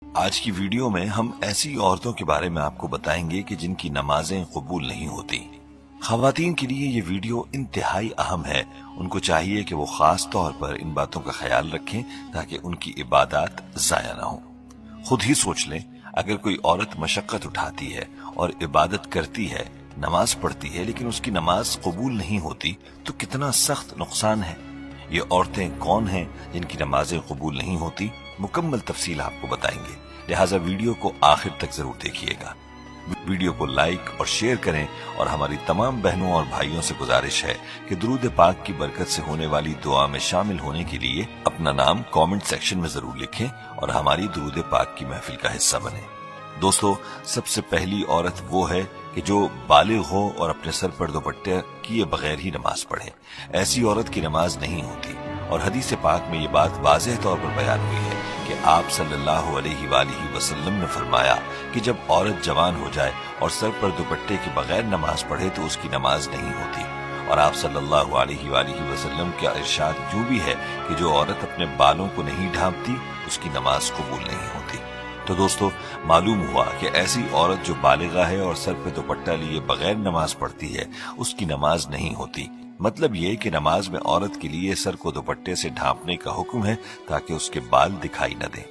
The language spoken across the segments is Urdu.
آج کی ویڈیو میں ہم ایسی عورتوں کے بارے میں آپ کو بتائیں گے کہ جن کی نمازیں قبول نہیں ہوتی۔ خواتین کے لیے یہ ویڈیو انتہائی اہم ہے۔ ان کو چاہیے کہ وہ خاص طور پر ان باتوں کا خیال رکھیں تاکہ ان کی عبادات ضائع نہ ہوں۔ خود ہی سوچ لیں، اگر کوئی عورت مشقت اٹھاتی ہے اور عبادت کرتی ہے، نماز پڑھتی ہے، لیکن اس کی نماز قبول نہیں ہوتی تو کتنا سخت نقصان ہے۔ یہ عورتیں کون ہیں جن کی نمازیں قبول نہیں ہوتی؟ مکمل تفصیل آپ کو بتائیں گے، لہٰذا ویڈیو کو آخر تک ضرور دیکھیے گا۔ ویڈیو کو لائک اور شیئر کریں، اور ہماری تمام بہنوں اور بھائیوں سے گزارش ہے کہ درود پاک کی برکت سے ہونے والی دعا میں شامل ہونے کے لیے اپنا نام کامنٹ سیکشن میں ضرور لکھیں اور ہماری درود پاک کی محفل کا حصہ بنیں۔ دوستو، سب سے پہلی عورت وہ ہے کہ جو بالغ ہو اور اپنے سر پر دوپٹے کیے بغیر ہی نماز پڑھے۔ ایسی عورت کی نماز نہیں ہوتی، اور حدیث پاک میں یہ بات واضح طور پر بیان ہوئی ہے کہ آپ صلی اللہ علیہ وآلہ وسلم نے فرمایا کہ جب عورت جوان ہو جائے اور سر پر دوپٹے کے بغیر نماز پڑھے تو اس کی نماز نہیں ہوتی۔ اور آپ صلی اللہ علیہ وآلہ وسلم کا ارشاد یوں بھی ہے کہ جو عورت اپنے بالوں کو نہیں ڈھانپتی اس کی نماز قبول نہیں ہوتی۔ تو دوستو، معلوم ہوا کہ ایسی عورت جو بالغہ ہے اور سر پہ دوپٹہ لیے بغیر نماز پڑھتی ہے اس کی نماز نہیں ہوتی۔ مطلب یہ کہ نماز میں عورت کے لیے سر کو دوپٹے سے ڈھانپنے کا حکم ہے تاکہ اس کے بال دکھائی نہ دیں۔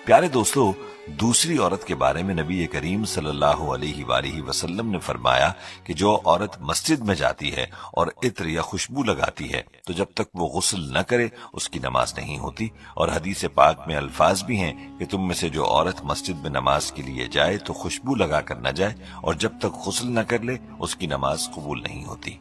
پیارے دوستو، دوسری عورت کے بارے میں نبی کریم صلی اللہ علیہ وآلہ وسلم نے فرمایا کہ جو عورت مسجد میں جاتی ہے اور عطر یا خوشبو لگاتی ہے تو جب تک وہ غسل نہ کرے اس کی نماز نہیں ہوتی۔ اور حدیث پاک میں الفاظ بھی ہیں کہ تم میں سے جو عورت مسجد میں نماز کے لیے جائے تو خوشبو لگا کر نہ جائے، اور جب تک غسل نہ کر لے اس کی نماز قبول نہیں ہوتی۔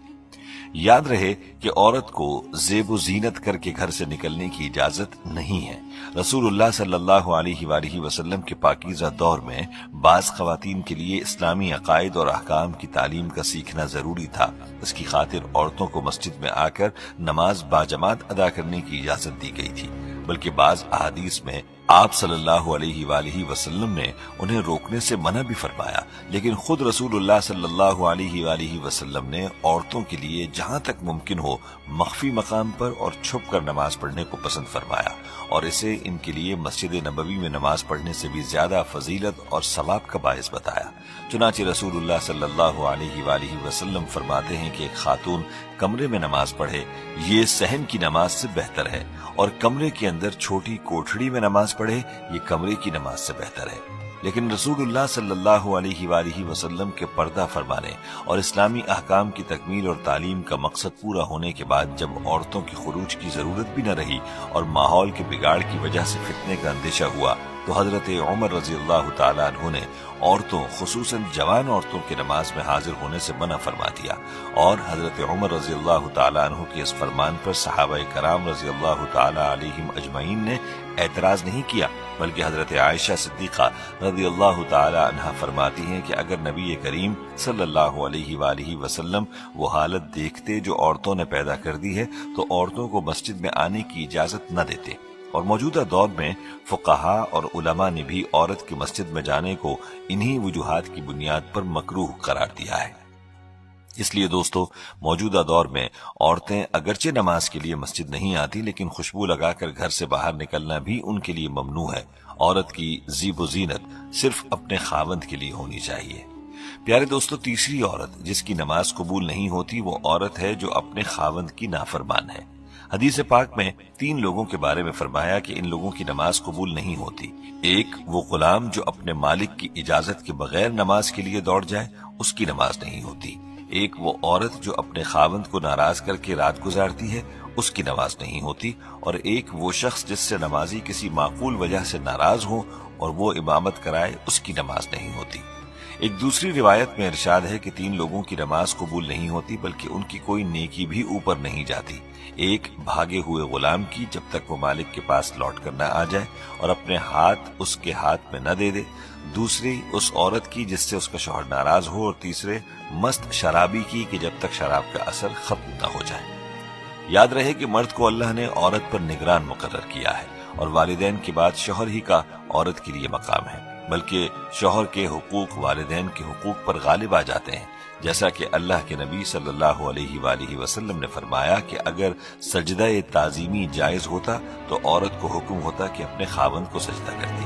یاد رہے کہ عورت کو زیب و زینت کر کے گھر سے نکلنے کی اجازت نہیں ہے۔ رسول اللہ صلی اللہ علیہ وآلہ وسلم کے پاکیزہ دور میں بعض خواتین کے لیے اسلامی عقائد اور احکام کی تعلیم کا سیکھنا ضروری تھا۔ اس کی خاطر عورتوں کو مسجد میں آ کر نماز باجماعت ادا کرنے کی اجازت دی گئی تھی، بلکہ بعض احادیث میں آپ صلی اللہ علیہ وآلہ وسلم نے انہیں روکنے سے منع بھی فرمایا، لیکن خود رسول اللہ صلی اللہ علیہ وآلہ وسلم نے عورتوں کے لیے جہاں تک ممکن ہو مخفی مقام پر اور چھپ کر نماز پڑھنے کو پسند فرمایا، اور اسے ان کے لیے مسجد نبوی میں نماز پڑھنے سے بھی زیادہ فضیلت اور ثواب کا باعث بتایا۔ چنانچہ رسول اللہ صلی اللہ علیہ وآلہ وسلم فرماتے ہیں کہ ایک خاتون کمرے میں نماز پڑھے یہ صحن کی نماز سے بہتر ہے، اور کمرے کے اندر چھوٹی کوٹھڑی میں نماز پڑھے یہ کمرے کی نماز سے بہتر ہے۔ لیکن رسول اللہ صلی اللہ علیہ وآلہ وسلم کے پردہ فرمانے اور اسلامی احکام کی تکمیل اور تعلیم کا مقصد پورا ہونے کے بعد جب عورتوں کی خروج کی ضرورت بھی نہ رہی اور ماحول کے بگاڑ کی وجہ سے فتنے کا اندیشہ ہوا تو حضرت عمر رضی اللہ تعالیٰ عنہ نے عورتوں، خصوصاً جوان عورتوں کے نماز میں حاضر ہونے سے منع فرما دیا، اور حضرت عمر رضی اللہ تعالیٰ عنہ کے اس فرمان پر صحابہ کرام رضی اللہ تعالیٰ علیہم اجمعین نے اعتراض نہیں کیا، بلکہ حضرت عائشہ صدیقہ رضی اللہ تعالیٰ عنہ فرماتی ہیں کہ اگر نبی کریم صلی اللہ علیہ وآلہ وسلم وہ حالت دیکھتے جو عورتوں نے پیدا کر دی ہے تو عورتوں کو مسجد میں آنے کی اجازت نہ دیتے۔ اور موجودہ دور میں فقہا اور علماء نے بھی عورت کی مسجد میں جانے کو انہی وجوہات کی بنیاد پر مکروہ قرار دیا ہے۔ اس لیے دوستو، موجودہ دور میں عورتیں اگرچہ نماز کے لیے مسجد نہیں آتی، لیکن خوشبو لگا کر گھر سے باہر نکلنا بھی ان کے لیے ممنوع ہے۔ عورت کی زیب و زینت صرف اپنے خاوند کے لیے ہونی چاہیے۔ پیارے دوستو، تیسری عورت جس کی نماز قبول نہیں ہوتی وہ عورت ہے جو اپنے خاوند کی نافرمان ہے۔ حدیث پاک میں 3 لوگوں کے بارے میں فرمایا کہ ان لوگوں کی نماز قبول نہیں ہوتی۔ ایک وہ غلام جو اپنے مالک کی اجازت کے بغیر نماز کے لیے دوڑ جائے، اس کی نماز نہیں ہوتی۔ ایک وہ عورت جو اپنے خاوند کو ناراض کر کے رات گزارتی ہے، اس کی نماز نہیں ہوتی۔ اور ایک وہ شخص جس سے نمازی کسی معقول وجہ سے ناراض ہو اور وہ امامت کرائے، اس کی نماز نہیں ہوتی۔ ایک دوسری روایت میں ارشاد ہے کہ 3 لوگوں کی نماز قبول نہیں ہوتی، بلکہ ان کی کوئی نیکی بھی اوپر نہیں جاتی۔ ایک بھاگے ہوئے غلام کی جب تک وہ مالک کے پاس لوٹ کر نہ آ جائے اور اپنے ہاتھ اس کے ہاتھ میں نہ دے دے، دوسری اس عورت کی جس سے اس کا شوہر ناراض ہو، اور تیسرے مست شرابی کی کہ جب تک شراب کا اثر ختم نہ ہو جائے۔ یاد رہے کہ مرد کو اللہ نے عورت پر نگران مقرر کیا ہے، اور والدین کے بعد شوہر ہی کا عورت کے لیے مقام ہے، بلکہ شوہر کے حقوق والدین کے حقوق پر غالب آ جاتے ہیں، جیسا کہ اللہ کے نبی صلی اللہ علیہ وآلہ وسلم نے فرمایا کہ اگر سجدہ تعظیمی جائز ہوتا تو عورت کو حکم ہوتا کہ اپنے خاوند کو سجدہ کرتی،